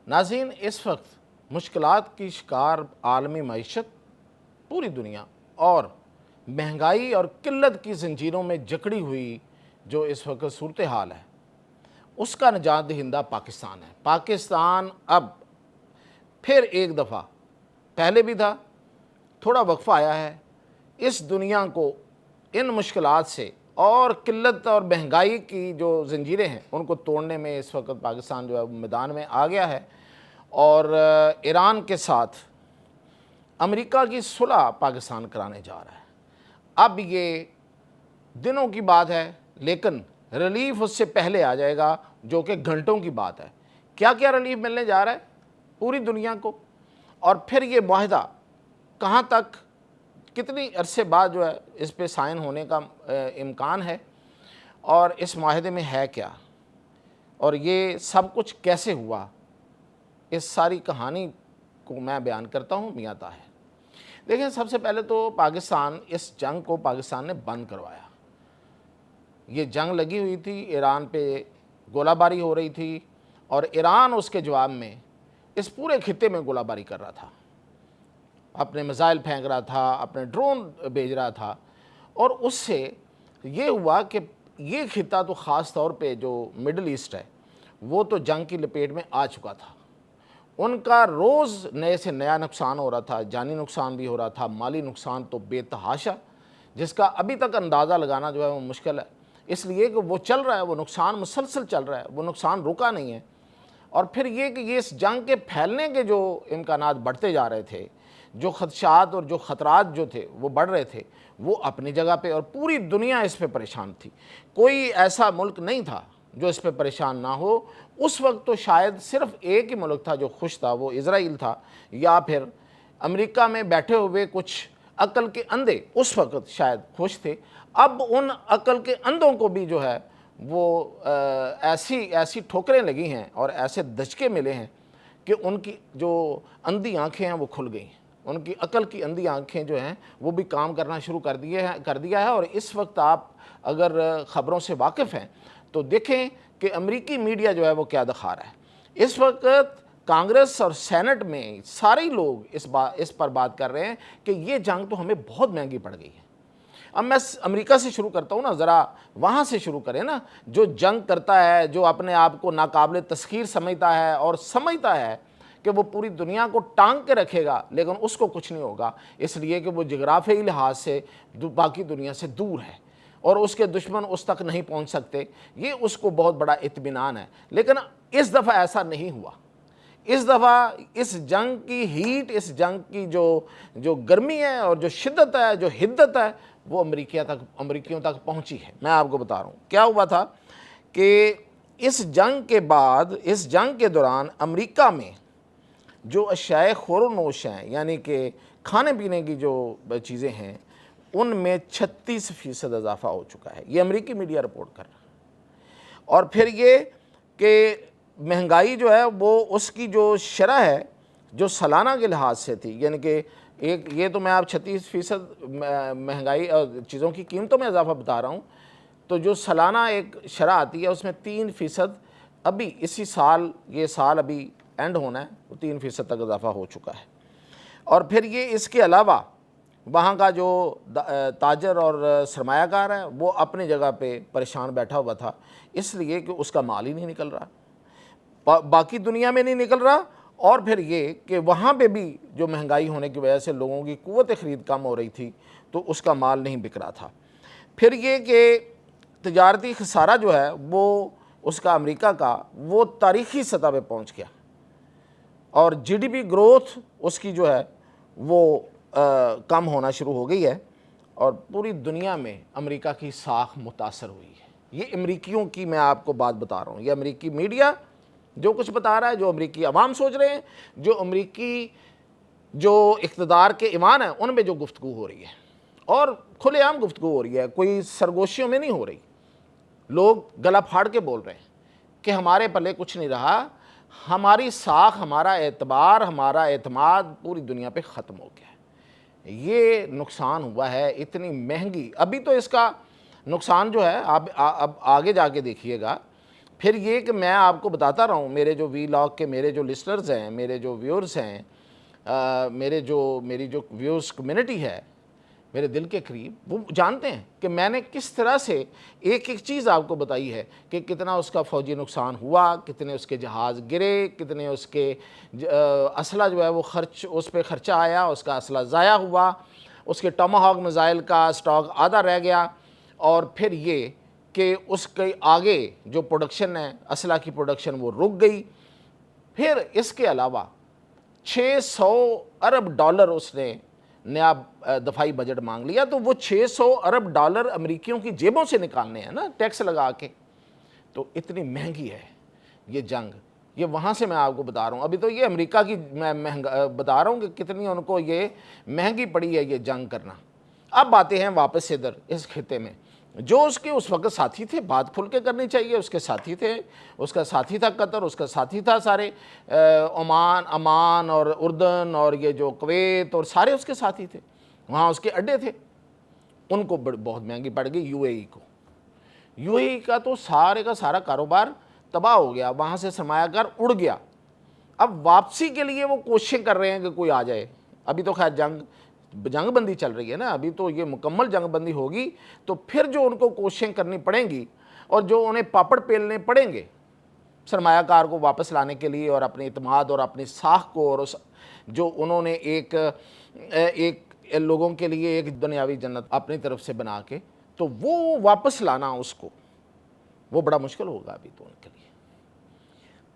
ناظرین، اس وقت مشکلات کی شکار عالمی معیشت، پوری دنیا، اور مہنگائی اور قلت کی زنجیروں میں جکڑی ہوئی جو اس وقت صورتحال ہے، اس کا نجات دہندہ پاکستان ہے۔ پاکستان اب پھر ایک دفعہ، پہلے بھی تھا، تھوڑا وقفہ آیا ہے، اس دنیا کو ان مشکلات سے اور قلت اور مہنگائی کی جو زنجیریں ہیں ان کو توڑنے میں اس وقت پاکستان جو ہے میدان میں آ گیا ہے، اور ایران کے ساتھ امریکہ کی صلح پاکستان کرانے جا رہا ہے۔ اب یہ دنوں کی بات ہے، لیکن ریلیف اس سے پہلے آ جائے گا، جو کہ گھنٹوں کی بات ہے۔ کیا کیا ریلیف ملنے جا رہا ہے پوری دنیا کو، اور پھر یہ معاہدہ کہاں تک، کتنی عرصے بعد جو ہے اس پہ سائن ہونے کا امکان ہے، اور اس معاہدے میں ہے کیا، اور یہ سب کچھ کیسے ہوا، اس ساری کہانی کو میں بیان کرتا ہوں میاں طاہر۔ دیکھیں، سب سے پہلے تو پاکستان، اس جنگ کو پاکستان نے بند کروایا۔ یہ جنگ لگی ہوئی تھی، ایران پہ گولہ باری ہو رہی تھی، اور ایران اس کے جواب میں اس پورے خطے میں گولہ باری کر رہا تھا، اپنے میزائل پھینک رہا تھا، اپنے ڈرون بھیج رہا تھا، اور اس سے یہ ہوا کہ یہ خطہ تو خاص طور پہ جو مڈل ایسٹ ہے وہ تو جنگ کی لپیٹ میں آ چکا تھا۔ ان کا روز نئے سے نیا نقصان ہو رہا تھا، جانی نقصان بھی ہو رہا تھا، مالی نقصان تو بے تحاشا، جس کا ابھی تک اندازہ لگانا جو ہے وہ مشکل ہے، اس لیے کہ وہ چل رہا ہے، وہ نقصان مسلسل چل رہا ہے، وہ نقصان رکا نہیں ہے۔ اور پھر یہ کہ یہ اس جنگ کے پھیلنے کے جو امکانات بڑھتے جا رہے تھے، جو خدشات اور جو خطرات جو تھے وہ بڑھ رہے تھے، وہ اپنی جگہ پہ، اور پوری دنیا اس پہ پریشان تھی۔ کوئی ایسا ملک نہیں تھا جو اس پہ پریشان نہ ہو۔ اس وقت تو شاید صرف ایک ہی ملک تھا جو خوش تھا، وہ اسرائیل تھا، یا پھر امریکہ میں بیٹھے ہوئے کچھ عقل کے اندھے اس وقت شاید خوش تھے۔ اب ان عقل کے اندھوں کو بھی جو ہے وہ ایسی ٹھوکریں لگی ہیں اور ایسے دھچکے ملے ہیں کہ ان کی جو اندھی آنکھیں ہیں وہ کھل گئی ہیں، ان کی عقل کی اندھی آنکھیں جو ہیں وہ بھی کام کرنا شروع کر دیا ہے۔ اور اس وقت آپ اگر خبروں سے واقف ہیں تو دیکھیں کہ امریکی میڈیا جو ہے وہ کیا دکھا رہا ہے۔ اس وقت کانگریس اور سینٹ میں سارے لوگ اس پر بات کر رہے ہیں کہ یہ جنگ تو ہمیں بہت مہنگی پڑ گئی ہے۔ اب میں امریکہ سے شروع کرتا ہوں نا، ذرا وہاں سے شروع کریں نا۔ جو جنگ کرتا ہے، جو اپنے آپ کو ناقابل تسخیر سمجھتا ہے اور سمجھتا ہے کہ وہ پوری دنیا کو ٹانگ کے رکھے گا، لیکن اس کو کچھ نہیں ہوگا، اس لیے کہ وہ جغرافیائی لحاظ سے باقی دنیا سے دور ہے اور اس کے دشمن اس تک نہیں پہنچ سکتے، یہ اس کو بہت بڑا اطمینان ہے۔ لیکن اس دفعہ ایسا نہیں ہوا۔ اس دفعہ اس جنگ کی ہیٹ، اس جنگ کی جو گرمی ہے اور جو شدت ہے، جو حدت ہے، وہ امریکیوں تک پہنچی ہے۔ میں آپ کو بتا رہا ہوں کیا ہوا تھا کہ اس جنگ کے بعد، اس جنگ کے دوران امریکہ میں جو اشیاء خور و نوش ہیں، یعنی کہ کھانے پینے کی جو چیزیں ہیں، ان میں 36% اضافہ ہو چکا ہے۔ یہ امریکی میڈیا رپورٹ کر رہا ہے۔ اور پھر یہ کہ مہنگائی جو ہے وہ اس کی جو شرح ہے جو سالانہ کے لحاظ سے تھی، یعنی کہ یہ تو میں آپ 36% مہنگائی اور چیزوں کی قیمتوں میں اضافہ بتا رہا ہوں، تو جو سالانہ ایک شرح آتی ہے اس میں 3% ابھی اسی سال، یہ سال ابھی اینڈ ہونا ہے، وہ 3% تک اضافہ ہو چکا ہے۔ اور پھر یہ اس کے علاوہ وہاں کا جو تاجر اور سرمایہ کار ہے وہ اپنی جگہ پہ پریشان بیٹھا ہوا تھا، اس لیے کہ اس کا مال ہی نہیں نکل رہا، باقی دنیا میں نہیں نکل رہا، اور پھر یہ کہ وہاں پہ بھی جو مہنگائی ہونے کی وجہ سے لوگوں کی قوت خرید کم ہو رہی تھی تو اس کا مال نہیں بک رہا تھا۔ پھر یہ کہ تجارتی خسارہ جو ہے وہ اس کا امریکہ کا وہ تاریخی سطح پہ پہنچ گیا، اور جی ڈی پی گروتھ اس کی جو ہے وہ کم ہونا شروع ہو گئی ہے، اور پوری دنیا میں امریکہ کی ساکھ متاثر ہوئی ہے۔ یہ امریکیوں کی میں آپ کو بات بتا رہا ہوں، یہ امریکی میڈیا جو کچھ بتا رہا ہے، جو امریکی عوام سوچ رہے ہیں، جو امریکی جو اقتدار کے ایوان ہیں ان میں جو گفتگو ہو رہی ہے، اور کھلے عام گفتگو ہو رہی ہے، کوئی سرگوشیوں میں نہیں ہو رہی۔ لوگ گلا پھاڑ کے بول رہے ہیں کہ ہمارے پلے کچھ نہیں رہا، ہماری ساکھ، ہمارا اعتبار، ہمارا اعتماد پوری دنیا پہ ختم ہو گیا ہے۔ یہ نقصان ہوا ہے، اتنی مہنگی۔ ابھی تو اس کا نقصان جو ہے اب آگے جا کے دیکھیے گا، پھر یہ کہ میں آپ کو بتاتا رہا ہوں، میرے جو وی لاگ کے میرے جو لسنرز ہیں، میرے جو ویورز ہیں، میری جو ویورز کمیونٹی ہے میرے دل کے قریب، وہ جانتے ہیں کہ میں نے کس طرح سے ایک ایک چیز آپ کو بتائی ہے کہ کتنا اس کا فوجی نقصان ہوا، کتنے اس کے جہاز گرے، کتنے اس کے اسلحہ جو ہے وہ اس پہ خرچہ آیا، اس کا اسلحہ ضائع ہوا، اس کے ٹاماہاک میزائل کا سٹاک آدھا رہ گیا، اور پھر یہ کہ اس کے آگے جو پروڈکشن ہے، اسلحہ کی پروڈکشن، وہ رک گئی۔ پھر اس کے علاوہ 600 ارب ڈالر اس نے نیا دفاعی بجٹ مانگ لیا، تو وہ 600 ارب ڈالر امریکیوں کی جیبوں سے نکالنے ہیں نا، ٹیکس لگا کے۔ تو اتنی مہنگی ہے یہ جنگ، یہ وہاں سے میں آپ کو بتا رہا ہوں، ابھی تو یہ امریکہ کی میں بتا رہا ہوں کہ کتنی ان کو یہ مہنگی پڑی ہے یہ جنگ کرنا۔ اب آتے ہیں واپس ادھر اس خطے میں، جو اس کے اس وقت ساتھی تھے، بات کھل کے کرنی چاہیے، اس کے ساتھی تھے، اس کا ساتھی تھا قطر، اس کا ساتھی تھا سارے امان اور اردن اور یہ جو کویت، اور سارے اس کے ساتھی تھے، وہاں اس کے اڈے تھے۔ ان کو بہت مہنگی پڑ گئی یو اے ای کو۔ یو اے ای کا تو سارے کا سارا کاروبار تباہ ہو گیا، وہاں سے سرمایہ کار اڑ گیا۔ اب واپسی کے لیے وہ کوششیں کر رہے ہیں کہ کوئی آ جائے۔ ابھی تو خیر جنگ بندی چل رہی ہے نا، ابھی تو یہ مکمل جنگ بندی ہوگی، تو پھر جو ان کو کوششیں کرنی پڑیں گی اور جو انہیں پاپڑ پیلنے پڑیں گے سرمایہ کار کو واپس لانے کے لیے، اور اپنے اعتماد اور اپنی ساکھ کو، اور جو انہوں نے ایک لوگوں کے لیے ایک دنیاوی جنت اپنی طرف سے بنا کے، تو وہ واپس لانا اس کو، وہ بڑا مشکل ہوگا ابھی تو ان کے لیے۔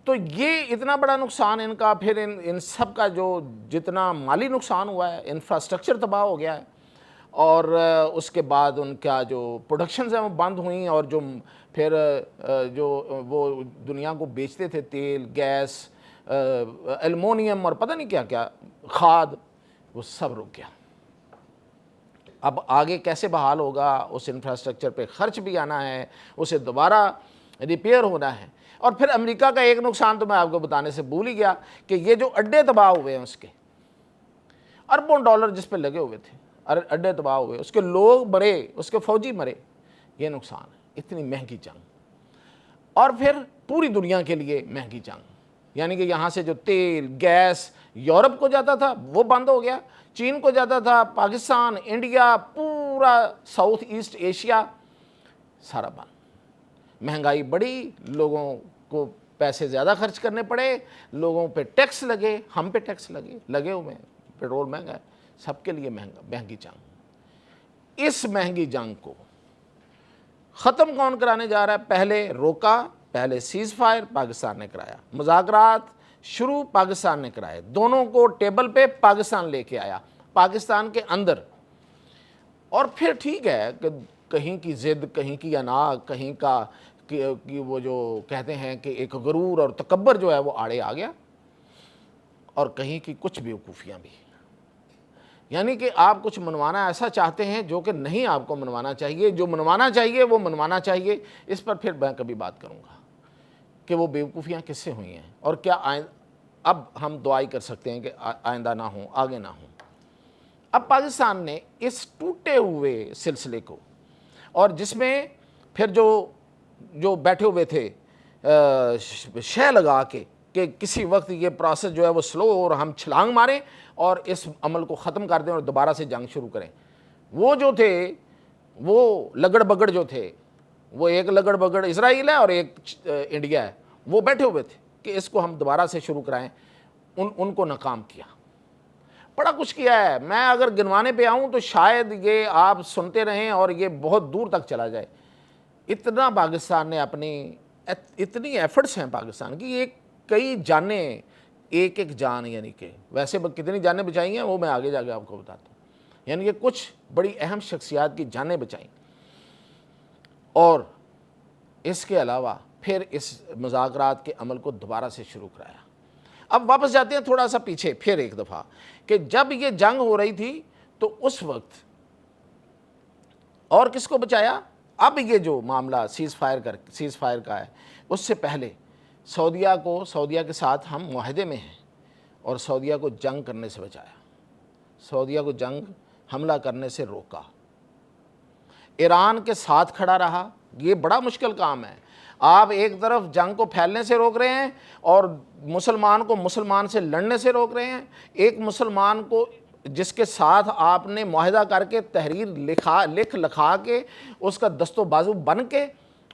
تو یہ اتنا بڑا نقصان ان کا، پھر ان سب کا جو جتنا مالی نقصان ہوا ہے، انفراسٹرکچر تباہ ہو گیا ہے، اور اس کے بعد ان کا جو پروڈکشنز ہیں وہ بند ہوئیں، اور جو پھر جو وہ دنیا کو بیچتے تھے تیل، گیس، ایلومینیم اور پتہ نہیں کیا کیا، کھاد، وہ سب رک گیا۔ اب آگے کیسے بحال ہوگا؟ اس انفراسٹرکچر پہ خرچ بھی آنا ہے، اسے دوبارہ ریپیئر ہونا ہے۔ اور پھر امریکہ کا ایک نقصان تو میں آپ کو بتانے سے بھول ہی گیا کہ یہ جو اڈے تباہ ہوئے ہیں اس کے، اربوں ڈالر جس پہ لگے ہوئے تھے، اڈے تباہ ہوئے، اس کے لوگ مرے، اس کے فوجی مرے، یہ نقصان ہے۔ اتنی مہنگی جنگ، اور پھر پوری دنیا کے لیے مہنگی جنگ، یعنی کہ یہاں سے جو تیل، گیس یورپ کو جاتا تھا وہ بند ہو گیا، چین کو جاتا تھا، پاکستان، انڈیا، پورا ساؤتھ ایسٹ ایشیا سارا بند۔ مہنگائی بڑھی، لوگوں کو پیسے زیادہ خرچ کرنے پڑے، لوگوں پہ ٹیکس لگے، ہم پہ ٹیکس لگے ہوئے ہیں، پیٹرول مہنگا ہے، سب کے لیے مہنگی جنگ۔ اس مہنگی جنگ کو ختم کون کرانے جا رہا ہے؟ پہلے سیز فائر پاکستان نے کرایا، مذاکرات شروع پاکستان نے کرائے، دونوں کو ٹیبل پہ پاکستان لے کے آیا، پاکستان کے اندر۔ اور پھر ٹھیک ہے کہ کہیں کی ضد، کہیں کی انا، کہیں کا وہ جو کہتے ہیں کہ ایک غرور اور تکبر جو ہے وہ آڑے آ گیا، اور کہیں کی کچھ بیوقوفیاں بھی، یعنی کہ آپ کچھ منوانا ایسا چاہتے ہیں جو کہ نہیں آپ کو منوانا چاہیے، جو منوانا چاہیے وہ منوانا چاہیے۔ اس پر پھر میں کبھی بات کروں گا کہ وہ بیوقوفیاں کس سے ہوئی ہیں، اور کیا اب ہم دعائی کر سکتے ہیں کہ آئندہ نہ ہوں، آگے نہ ہوں۔ اب پاکستان نے اس ٹوٹے ہوئے سلسلے کو، اور جس میں پھر جو بیٹھے ہوئے تھے شے لگا کے کہ کسی وقت یہ پروسیس جو ہے وہ سلو، اور ہم چھلانگ ماریں اور اس عمل کو ختم کر دیں اور دوبارہ سے جنگ شروع کریں، وہ جو تھے وہ لگڑ بگڑ جو تھے، وہ ایک لگڑ بگڑ اسرائیل ہے اور ایک انڈیا ہے، وہ بیٹھے ہوئے تھے کہ اس کو ہم دوبارہ سے شروع کرائیں، ان کو ناکام کیا۔ بڑا کچھ کیا ہے، میں اگر گنوانے پہ آؤں تو شاید یہ آپ سنتے رہیں اور یہ بہت دور تک چلا جائے۔ اتنا پاکستان نے اتنی ایفرٹس ہیں پاکستان کی، کئی جانیں، ایک جان، یعنی کہ ویسے کتنی جانیں بچائی ہیں وہ میں آگے جا کے آپ کو بتاتا ہوں، یعنی کہ کچھ بڑی اہم شخصیات کی جانیں بچائیں، اور اس کے علاوہ پھر اس مذاکرات کے عمل کو دوبارہ سے شروع کرایا۔ اب واپس جاتے ہیں تھوڑا سا پیچھے پھر ایک دفعہ، کہ جب یہ جنگ ہو رہی تھی تو اس وقت اور کس کو بچایا؟ اب یہ جو معاملہ سیز فائر کا ہے، اس سے پہلے سعودیہ کے ساتھ ہم معاہدے میں ہیں، اور سعودیہ کو جنگ کرنے سے بچایا، سعودیہ کو جنگ حملہ کرنے سے روکا، ایران کے ساتھ کھڑا رہا۔ یہ بڑا مشکل کام ہے۔ آپ ایک طرف جنگ کو پھیلنے سے روک رہے ہیں اور مسلمان کو مسلمان سے لڑنے سے روک رہے ہیں. ایک مسلمان کو جس کے ساتھ آپ نے معاہدہ کر کے تحریر لکھ لکھا کے اس کا دست و بازو بن کے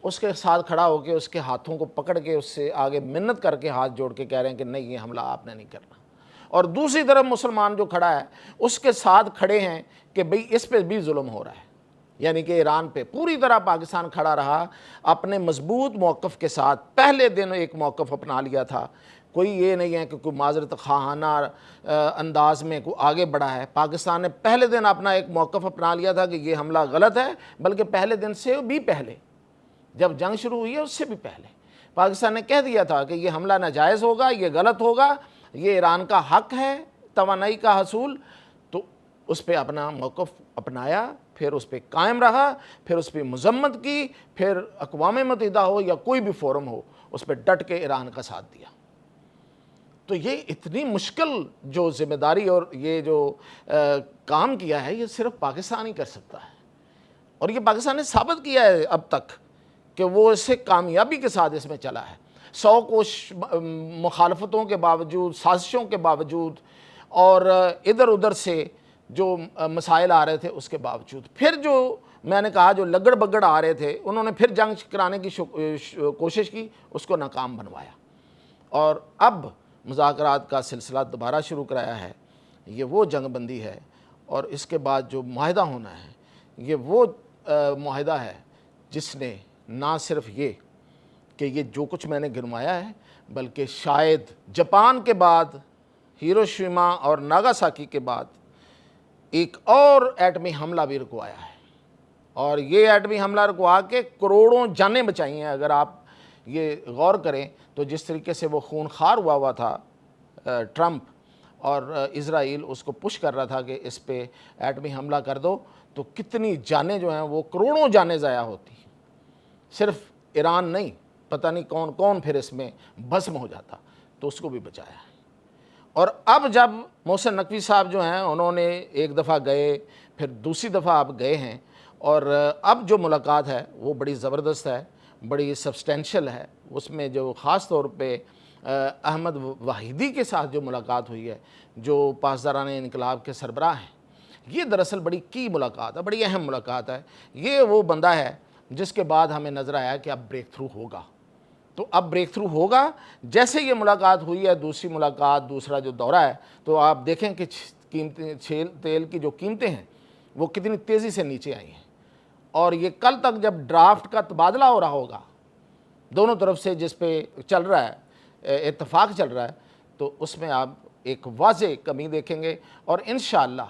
اس کے ساتھ کھڑا ہو کے اس کے ہاتھوں کو پکڑ کے اس سے آگے منت کر کے ہاتھ جوڑ کے کہہ رہے ہیں کہ نہیں یہ حملہ آپ نے نہیں کرنا. اور دوسری طرف مسلمان جو کھڑا ہے اس کے ساتھ کھڑے ہیں کہ بھئی اس پہ بھی ظلم ہو رہا ہے. یعنی کہ ایران پہ پوری طرح پاکستان کھڑا رہا اپنے مضبوط موقف کے ساتھ. پہلے دن ایک موقف اپنا لیا تھا. کوئی یہ نہیں ہے کہ کوئی معذرت خواہانہ انداز میں کوئی آگے بڑھا ہے. پاکستان نے پہلے دن اپنا ایک موقف اپنا لیا تھا کہ یہ حملہ غلط ہے. بلکہ پہلے دن سے بھی پہلے جب جنگ شروع ہوئی ہے اس سے بھی پہلے پاکستان نے کہہ دیا تھا کہ یہ حملہ ناجائز ہوگا, یہ غلط ہوگا, یہ ایران کا حق ہے توانائی کا حصول. تو اس پہ اپنا موقف اپنایا, پھر اس پہ قائم رہا, پھر اس پہ مذمت کی, پھر اقوام متحدہ ہو یا کوئی بھی فورم ہو اس پہ ڈٹ کے ایران کا ساتھ دیا. تو یہ اتنی مشکل جو ذمہ داری اور یہ جو کام کیا ہے یہ صرف پاکستان ہی کر سکتا ہے. اور یہ پاکستان نے ثابت کیا ہے اب تک کہ وہ اس سے کامیابی کے ساتھ اس میں چلا ہے. 100 مخالفتوں کے باوجود, سازشوں کے باوجود اور ادھر ادھر سے جو مسائل آ رہے تھے اس کے باوجود, پھر جو میں نے کہا جو لگڑ بگڑ آ رہے تھے انہوں نے پھر جنگ کرانے کی کوشش کی, اس کو ناکام بنوایا. اور اب مذاکرات کا سلسلہ دوبارہ شروع کرایا ہے. یہ وہ جنگ بندی ہے اور اس کے بعد جو معاہدہ ہونا ہے یہ وہ معاہدہ ہے جس نے نہ صرف یہ کہ یہ جو کچھ میں نے گنوایا ہے بلکہ شاید جاپان کے بعد, ہیروشیما اور ناگاساکی کے بعد ایک اور ایٹمی حملہ بھی رکوایا ہے. اور یہ ایٹمی حملہ رکوا کے کروڑوں جانیں بچائی ہیں. اگر آپ یہ غور کریں تو جس طریقے سے وہ خونخوار ہوا تھا ٹرمپ اور اسرائیل اس کو پش کر رہا تھا کہ اس پہ ایٹمی حملہ کر دو, تو کتنی جانیں جو ہیں وہ کروڑوں جانیں ضائع ہوتی. صرف ایران نہیں, پتہ نہیں کون کون پھر اس میں بھسم ہو جاتا, تو اس کو بھی بچایا ہے. اور اب جب محسن نقوی صاحب جو ہیں انہوں نے ایک دفعہ گئے, پھر دوسری دفعہ آپ گئے ہیں, اور اب جو ملاقات ہے وہ بڑی زبردست ہے, بڑی سبسٹینشل ہے. اس میں جو خاص طور پہ احمد واحدی کے ساتھ جو ملاقات ہوئی ہے جو پاسداران انقلاب کے سربراہ ہیں, یہ دراصل بڑی کی ملاقات ہے, بڑی اہم ملاقات ہے. یہ وہ بندہ ہے جس کے بعد ہمیں نظر آیا کہ اب بریک تھرو ہوگا. تو اب بریک تھرو ہوگا. جیسے یہ ملاقات ہوئی ہے, دوسری ملاقات, دوسرا جو دورہ ہے, تو آپ دیکھیں کہ تیل کی جو قیمتیں ہیں وہ کتنی تیزی سے نیچے آئی ہیں. اور یہ کل تک جب ڈرافٹ کا تبادلہ ہو رہا ہوگا دونوں طرف سے جس پہ چل رہا ہے, اتفاق چل رہا ہے, تو اس میں آپ ایک واضح کمی دیکھیں گے. اور انشاءاللہ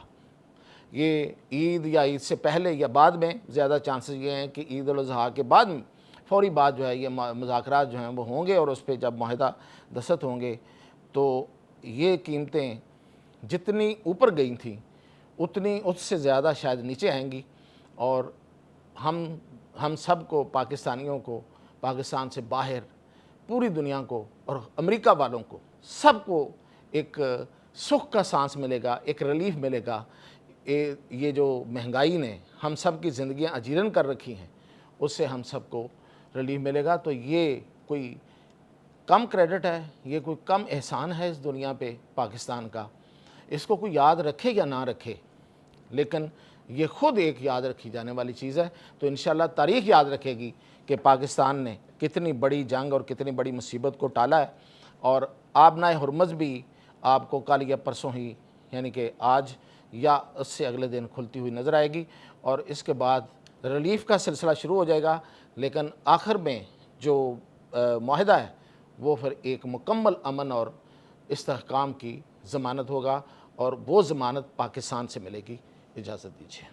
یہ عید یا عید سے پہلے یا بعد میں, زیادہ چانسز یہ ہیں کہ عید الاضحیٰ کے بعد فوری بعد جو ہے یہ مذاکرات جو ہیں وہ ہوں گے, اور اس پہ جب معاہدہ دستخط ہوں گے تو یہ قیمتیں جتنی اوپر گئی تھیں اتنی اس سے زیادہ شاید نیچے آئیں گی. اور ہم سب کو, پاکستانیوں کو, پاکستان سے باہر پوری دنیا کو اور امریکہ والوں کو, سب کو ایک سکھ کا سانس ملے گا, ایک ریلیف ملے گا. یہ جو مہنگائی نے ہم سب کی زندگیاں اجیرن کر رکھی ہیں اس سے ہم سب کو ریلیف ملے گا. تو یہ کوئی کم کریڈٹ ہے, یہ کوئی کم احسان ہے اس دنیا پہ پاکستان کا. اس کو کوئی یاد رکھے یا نہ رکھے, لیکن یہ خود ایک یاد رکھی جانے والی چیز ہے. تو انشاءاللہ تاریخ یاد رکھے گی کہ پاکستان نے کتنی بڑی جنگ اور کتنی بڑی مصیبت کو ٹالا ہے. اور آبنائے ہرمز بھی آپ کو کل یا پرسوں ہی, یعنی کہ آج یا اس سے اگلے دن کھلتی ہوئی نظر آئے گی. اور اس کے بعد ریلیف کا سلسلہ شروع ہو جائے گا, لیکن آخر میں جو معاہدہ ہے وہ پھر ایک مکمل امن اور استحکام کی ضمانت ہوگا, اور وہ ضمانت پاکستان سے ملے گی. اجازت دیجیے.